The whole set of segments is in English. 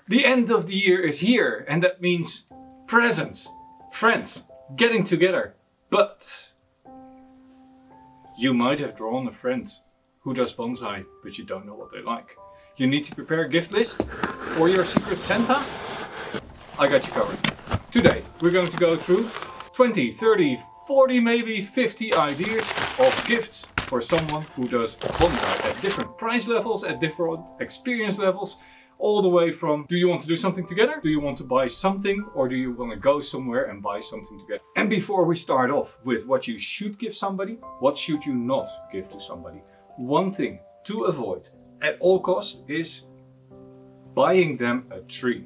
The end of the year is here, and that means presents, friends, getting together. But you might have drawn a friend who does bonsai, but you don't know what they like. You need to prepare a gift list for your secret Santa? I got you covered. Today we're going to go through 20, 30, 40, maybe 50 ideas of gifts for someone who does bonsai at different price levels, at different experience levels, all the way from, do you want to do something together? Do you want to buy something, or do you want to go somewhere and buy something together? And before we start off with what you should give somebody, what should you not give to somebody? One thing to avoid at all costs is buying them a tree.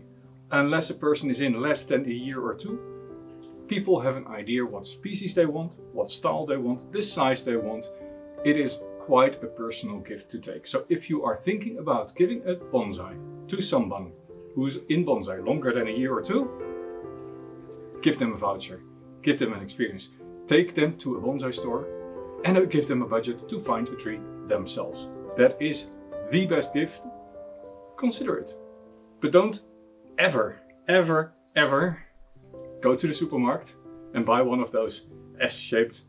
Unless a person is in less than a year or two, people have an idea what species they want, what style they want, the size they want. It is quite a personal gift to take. So if you are thinking about giving a bonsai to someone who's in bonsai longer than a year or two, give them a voucher, give them an experience. Take them to a bonsai store and give them a budget to find a tree themselves. That is the best gift. Consider it. But don't ever go to the supermarket and buy one of those S-shaped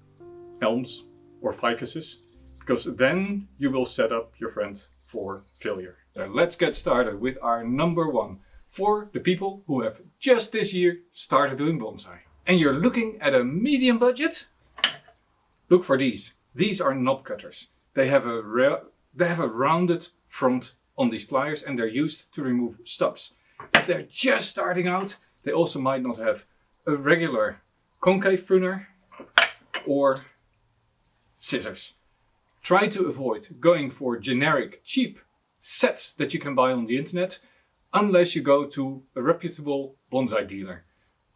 elms or ficuses, because then you will set up your friend for failure. So let's get started with our number one for the people who have just this year started doing bonsai. And you're looking at a medium budget? Look for these. These are knob cutters. They have a rounded front on these pliers, and they're used to remove stubs. If they're just starting out, they also might not have a regular concave pruner or scissors. Try to avoid going for generic cheap sets that you can buy on the internet, unless you go to a reputable bonsai dealer.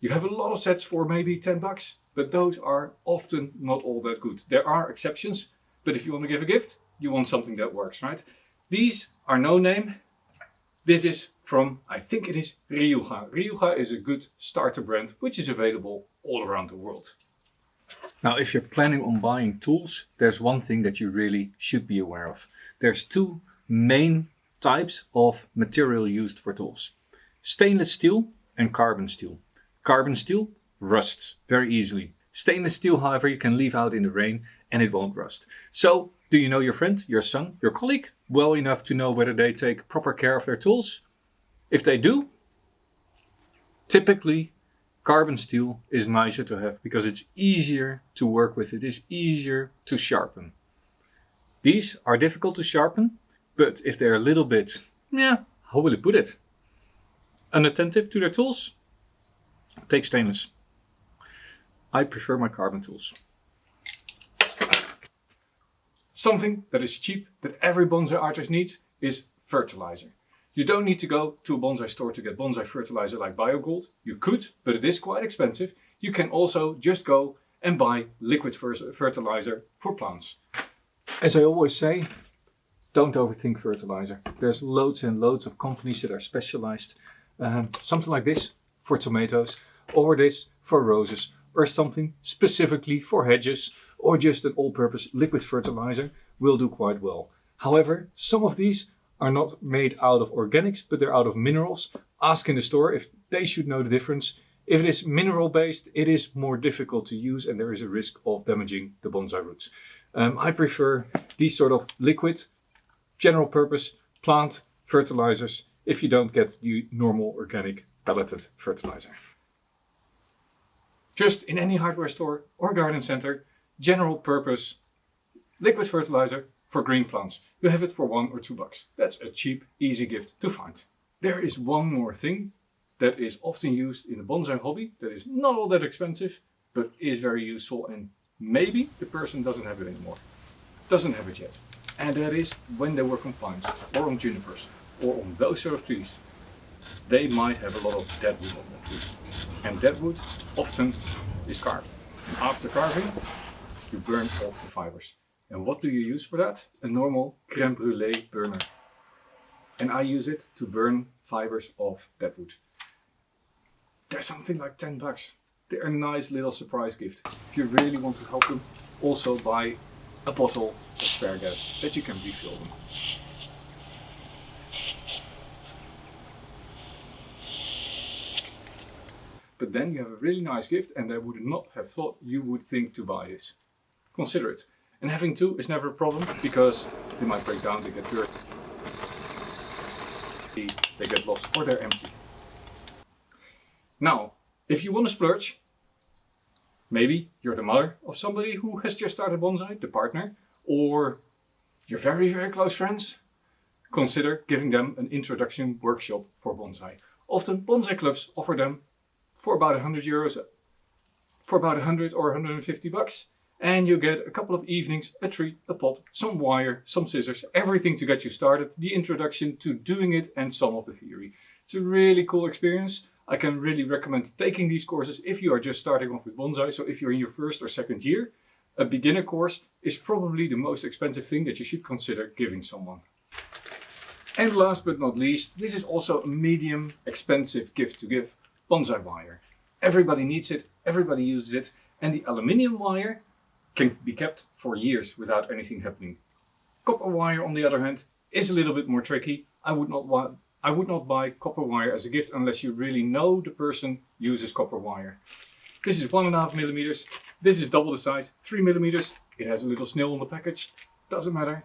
You have a lot of sets for maybe 10 bucks, but those are often not all that good. There are exceptions, but if you want to give a gift, you want something that works, right? These are no name. This is from, I think it is Ryuga. Ryuga is a good starter brand, which is available all around the world. Now, if you're planning on buying tools, there's one thing that you really should be aware of. There's two main types of material used for tools: stainless steel and carbon steel. Carbon steel rusts very easily. Stainless steel, however, you can leave out in the rain and it won't rust. So, do you know your friend, your son, your colleague well enough to know whether they take proper care of their tools? If they do, typically carbon steel is nicer to have because it's easier to work with. It is easier to sharpen. These are difficult to sharpen, but if they're a little bit, how will you put it, unattentive to their tools, take stainless. I prefer my carbon tools. Something that is cheap that every bonsai artist needs is fertilizer. You don't need to go to a bonsai store to get bonsai fertilizer like BioGold. You could, but it is quite expensive. You can also just go and buy liquid fertilizer for plants. As I always say, don't overthink fertilizer. There's loads and loads of companies that are specialized. Something like this for tomatoes, or this for roses, or something specifically for hedges, or just an all-purpose liquid fertilizer will do quite well. However, some of these are not made out of organics, but they're out of minerals. Ask in the store if they should know the difference. If it is mineral based, it is more difficult to use and there is a risk of damaging the bonsai roots. I prefer these sort of liquid, general purpose plant fertilizers if you don't get the normal organic pelleted fertilizer. Just in any hardware store or garden center, general purpose liquid fertilizer for green plants. You have it for $1 or $2. That's a cheap, easy gift to find. There is one more thing that is often used in the bonsai hobby that is not all that expensive, but is very useful, and maybe the person doesn't have it anymore. Doesn't have it yet. And that is when they work on pines or on junipers or on those sort of trees. They might have a lot of deadwood on their trees. And deadwood often is carved. And after carving, you burn off the fibers. And what do you use for that? A normal crème brûlée burner. And I use it to burn fibers of deadwood. They're something like 10 bucks. They're a nice little surprise gift. If you really want to help them, also buy a bottle of spare gas that you can refill them. but then you have a really nice gift and they would not have thought you would think to buy this. Consider it. And having two is never a problem because they might break down, they get dirty, they get lost, or they're empty. Now, if you want to splurge, maybe you're the mother of somebody who has just started bonsai, the partner, or your very, very close friends, consider giving them an introduction workshop for bonsai. Often bonsai clubs offer them for about €100, for about 100 or 150 bucks, and you get a couple of evenings, a tree, a pot, some wire, some scissors, everything to get you started, the introduction to doing it and some of the theory. It's a really cool experience. I can really recommend taking these courses if you are just starting off with bonsai. So if you're in your first or second year, a beginner course is probably the most expensive thing that you should consider giving someone. And last but not least, this is also a medium expensive gift to give, bonsai wire. Everybody needs it, everybody uses it, and the aluminium wire can be kept for years without anything happening. Copper wire, on the other hand, is a little bit more tricky. I would not buy copper wire as a gift unless you really know the person uses copper wire. This is 1.5 millimeters. This is double the size, 3 millimeters. It has a little snail on the package. Doesn't matter.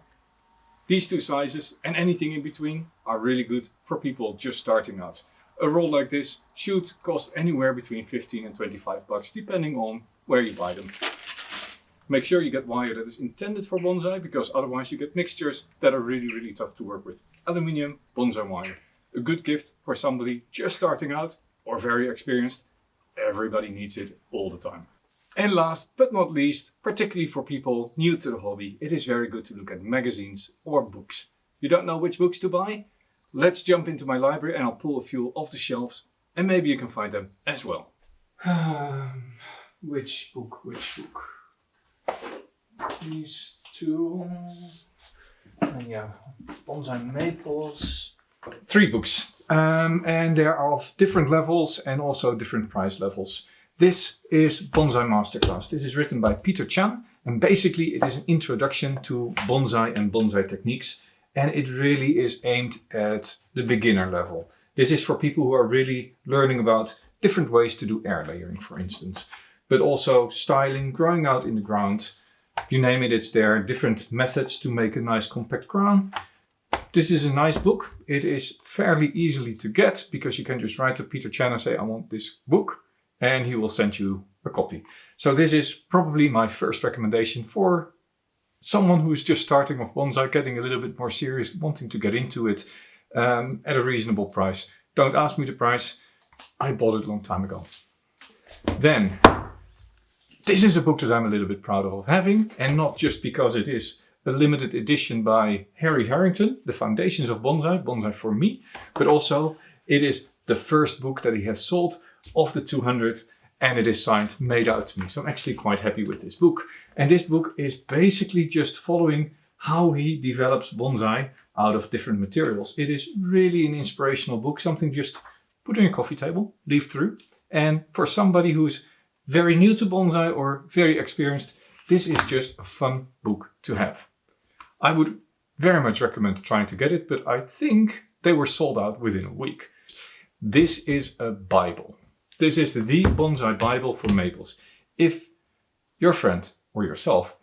These two sizes and anything in between are really good for people just starting out. A roll like this should cost anywhere between 15 and 25 bucks, depending on where you buy them. Make sure you get wire that is intended for bonsai, because otherwise you get mixtures that are really, really tough to work with. Aluminium, bonsai wire. A good gift for somebody just starting out or very experienced. Everybody needs it all the time. And last but not least, particularly for people new to the hobby, it is very good to look at magazines or books. You don't know which books to buy? Let's jump into my library and I'll pull a few off the shelves and maybe you can find them as well. Which book? These two. And yeah, Bonsai Maples. 3 books. And they are of different levels and also different price levels. This is Bonsai Masterclass. This is written by Peter Chan, and basically it is an introduction to bonsai and bonsai techniques, and it really is aimed at the beginner level. This is for people who are really learning about different ways to do air layering, for instance, but also styling, growing out in the ground. You name it, it's there. Different methods to make a nice compact crown. This is a nice book. It is fairly easily to get because you can just write to Peter Chan and say, I want this book, and he will send you a copy. So this is probably my first recommendation for someone who's just starting off bonsai, getting a little bit more serious, wanting to get into it at a reasonable price. Don't ask me the price. I bought it a long time ago. Then, this is a book that I'm a little bit proud of having, and not just because it is a limited edition by Harry Harrington, The Foundations of Bonsai, Bonsai for Me, but also it is the first book that he has sold of the 200, and it is signed, made out to me. So I'm actually quite happy with this book. And this book is basically just following how he develops bonsai out of different materials. It is really an inspirational book, something just put on your coffee table, leaf through. And for somebody who's very new to bonsai or very experienced, this is just a fun book to have. I would very much recommend trying to get it, but I think they were sold out within a week. This is a Bible. This is the Bonsai Bible for maples. If your friend or yourself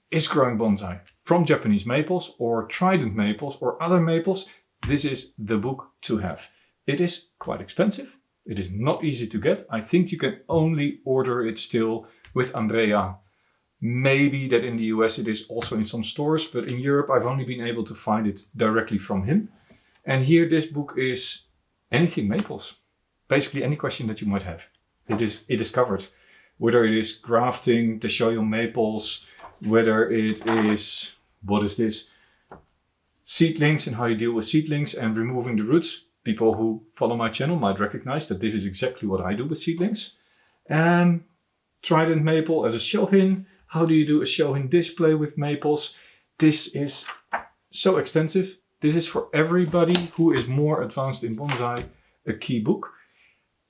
is growing bonsai from Japanese maples or trident maples or other maples, this is the book to have. It is quite expensive. It is not easy to get. I think you can only order it still with Andrea. Maybe that in the US it is also in some stores, but in Europe I've only been able to find it directly from him. And here this book is anything maples. Basically any question that you might have. It is covered. Whether it is grafting, the shoyu maples, whether it is, what is this? Seedlings and how you deal with seedlings and removing the roots. People who follow my channel might recognize that this is exactly what I do with seedlings. And trident maple as a shohin. How do you do a shohin display with maples? This is so extensive. This is for everybody who is more advanced in bonsai, a key book.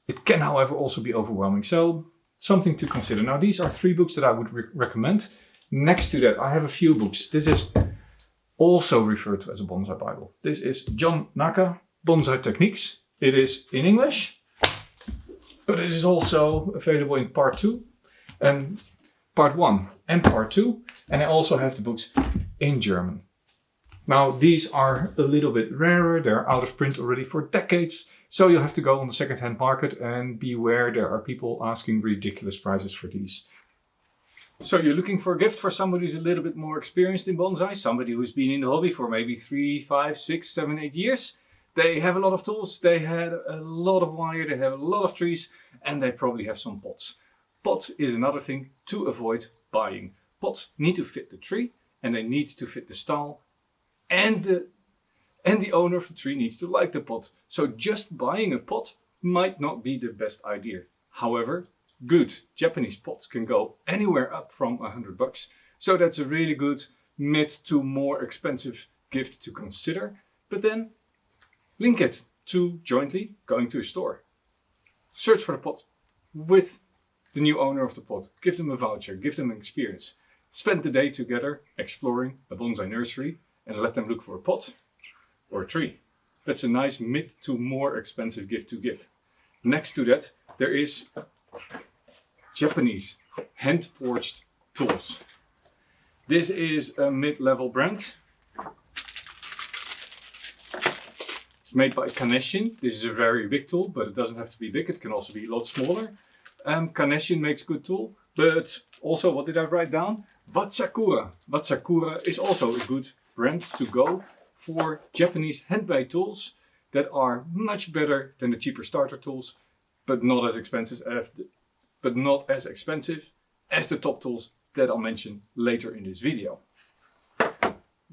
It can, however, also be overwhelming. So something to consider. Now, these are 3 books that I would recommend. Next to that, I have a few books. This is also referred to as a bonsai Bible. This is John Naka, Bonsai Techniques. It is in English, But it is also available in part 2 and part 1 and part 2. And I also have the books in German. Now these are a little bit rarer, they're out of print already for decades, so you'll have to go on the second-hand market and beware, there are people asking ridiculous prices for these. So you're looking for a gift for somebody who's a little bit more experienced in bonsai, somebody who's been in the hobby for maybe 3, 5, 6, 7, 8 years. They have a lot of tools, they had a lot of wire, they have a lot of trees, and they probably have some pots. Pots is another thing to avoid buying. Pots need to fit the tree and they need to fit the style. And the owner of the tree needs to like the pot. So just buying a pot might not be the best idea. However, good Japanese pots can go anywhere up from $100. So that's a really good mid to more expensive gift to consider. But then link it to jointly going to a store. Search for the pot with the new owner of the pot. Give them a voucher, give them an experience. Spend the day together exploring a bonsai nursery and let them look for a pot or a tree. That's a nice mid to more expensive gift to give. Next to that, there is Japanese hand-forged tools. This is a mid-level brand. It's made by Kaneshin. This is a very big tool, but it doesn't have to be big. It can also be a lot smaller. Kaneshin makes good tool, but also, what did I write down? Watsakura. Watsakura is also a good brand to go for Japanese handmade tools that are much better than the cheaper starter tools, but not as expensive as the top tools that I'll mention later in this video.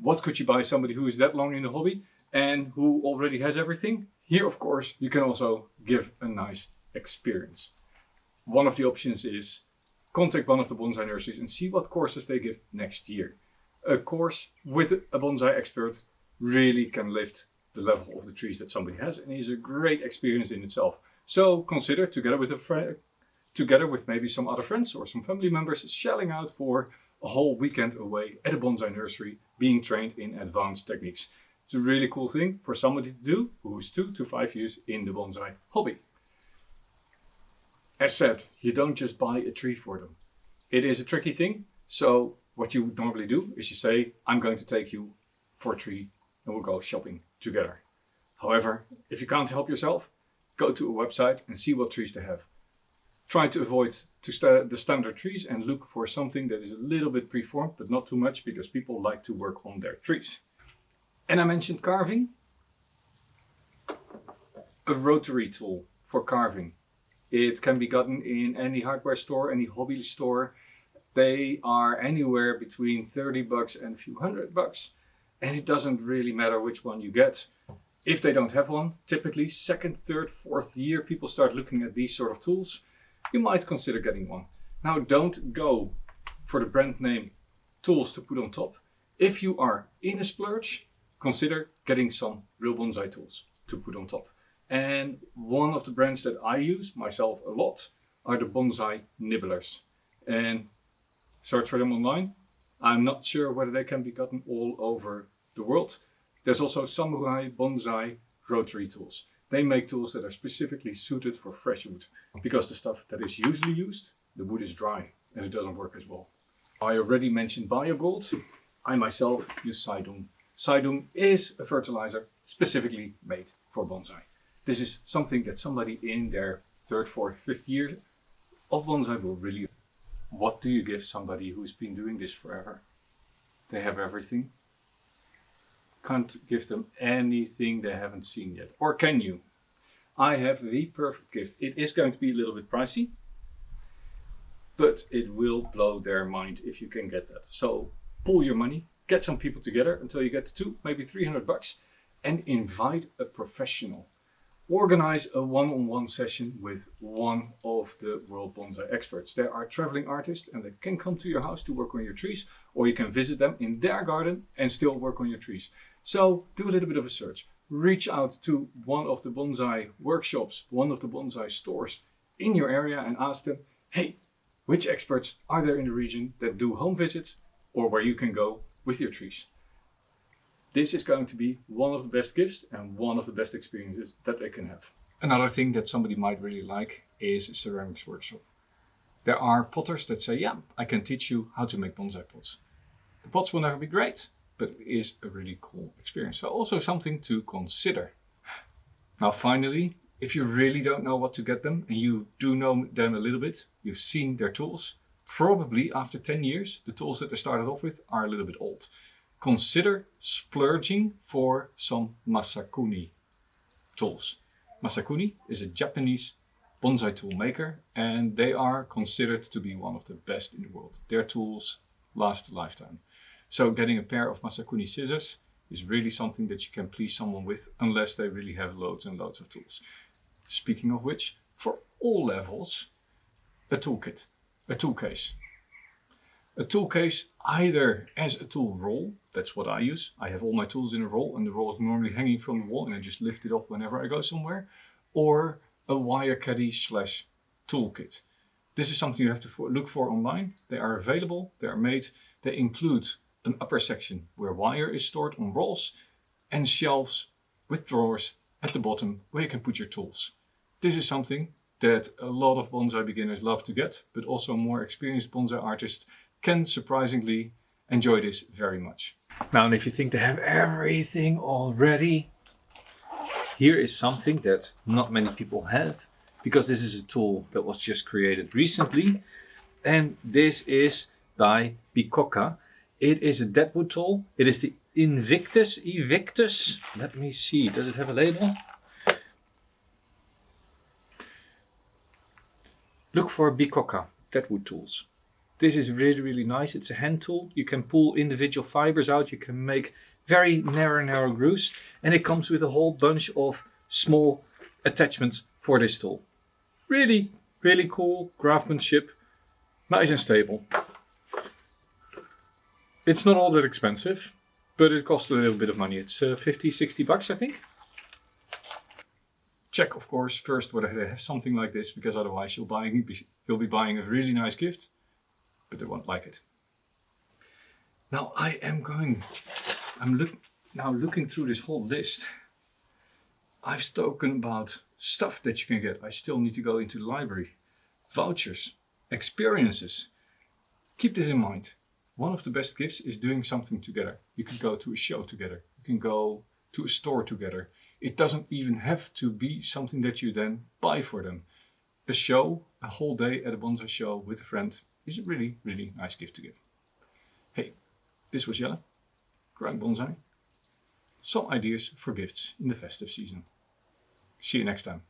What could you buy somebody who is that long in the hobby and who already has everything? Here, of course, you can also give a nice experience. One of the options is contact one of the bonsai nurseries and see what courses they give next year. A course with a bonsai expert really can lift the level of the trees that somebody has and is a great experience in itself. So consider, together with maybe some other friends or some family members, shelling out for a whole weekend away at a bonsai nursery, being trained in advanced techniques. It's a really cool thing for somebody to do who is 2 to 5 years in the bonsai hobby. As said, you don't just buy a tree for them. It is a tricky thing, so what you would normally do is you say, I'm going to take you for a tree and we'll go shopping together. However, if you can't help yourself, go to a website and see what trees they have. Try to avoid the standard trees and look for something that is a little bit preformed, but not too much, because people like to work on their trees. And I mentioned carving. A rotary tool for carving. It can be gotten in any hardware store, any hobby store. They are anywhere between $30 and a few $100, and it doesn't really matter which one you get. If they don't have one, typically second, third, fourth year, people start looking at these sort of tools. You might consider getting one. Now, don't go for the brand name tools to put on top. If you are in a splurge, consider getting some real bonsai tools to put on top. And one of the brands that I use myself a lot are the bonsai nibblers. And search for them online. I'm not sure whether they can be gotten all over the world. There's also Samurai Bonsai Rotary tools. They make tools that are specifically suited for fresh wood, because the stuff that is usually used, the wood is dry and it doesn't work as well. I already mentioned BioGold. I myself use Saidung. Saidung is a fertilizer specifically made for bonsai. This is something that somebody in their 3rd, 4th, 5th year of bonsai will really. What do you give somebody who's been doing this forever? They have everything. Can't give them anything they haven't seen yet. Or can you? I have the perfect gift. It is going to be a little bit pricey, but it will blow their mind if you can get that. So pool your money, get some people together until you get to 2, maybe $300, and invite a professional. Organize a one-on-one session with one of the world bonsai experts. They are traveling artists and they can come to your house to work on your trees, or you can visit them in their garden and still work on your trees. So do a little bit of a search. Reach out to one of the bonsai workshops, one of the bonsai stores in your area and ask them, hey, which experts are there in the region that do home visits or where you can go with your trees? This is going to be one of the best gifts and one of the best experiences that they can have. Another thing that somebody might really like is a ceramics workshop. There are potters that say, yeah, I can teach you how to make bonsai pots. The pots will never be great, but it is a really cool experience. So also something to consider. Now finally, if you really don't know what to get them and you do know them a little bit, you've seen their tools, probably after 10 years, the tools that they started off with are a little bit old. Consider splurging for some Masakuni tools. Masakuni is a Japanese bonsai tool maker and they are considered to be one of the best in the world. Their tools last a lifetime. So getting a pair of Masakuni scissors is really something that you can please someone with unless they really have loads and loads of tools. Speaking of which, for all levels, a toolkit, a tool case. A tool case either as a tool roll, that's what I use. I have all my tools in a roll and the roll is normally hanging from the wall and I just lift it off whenever I go somewhere. Or a wire caddy / toolkit. This is something you have to look for online. They are available, they are made. They include an upper section where wire is stored on rolls and shelves with drawers at the bottom where you can put your tools. This is something that a lot of bonsai beginners love to get, but also more experienced bonsai artists can surprisingly enjoy this very much. Now, and if you think they have everything already, here is something that not many people have, because this is a tool that was just created recently, and this is by Bikoka. It is a Deadwood tool. It is the Invictus. Let me see, does it have a label? Look for Bikoka Deadwood tools. This is really, really nice. It's a hand tool. You can pull individual fibers out. You can make very narrow grooves. And it comes with a whole bunch of small attachments for this tool. Really, really cool craftsmanship. Nice and stable. It's not all that expensive, but it costs a little bit of money. It's 50, 60 bucks, I think. Check, of course, first whether they have something like this, because otherwise you'll be buying a really nice gift, but they won't like it. Now I'm looking through this whole list. I've spoken about stuff that you can get. I still need to go into the library. Vouchers, experiences. Keep this in mind. One of the best gifts is doing something together. You can go to a show together. You can go to a store together. It doesn't even have to be something that you then buy for them. A show, a whole day at a bonsai show with a friend is a really, really nice gift to give. Hey, this was Jelle, Grind Bonsai. Some ideas for gifts in the festive season. See you next time.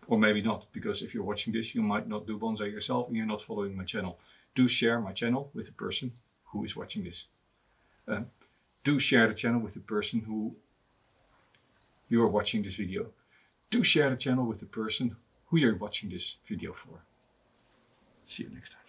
Or maybe not, because if you're watching this, you might not do bonsai yourself and you're not following my channel. Do share my channel with the person who is watching this. Do share the channel with the person who you are watching this video. Do share the channel with the person who you're watching this video for. See you next time.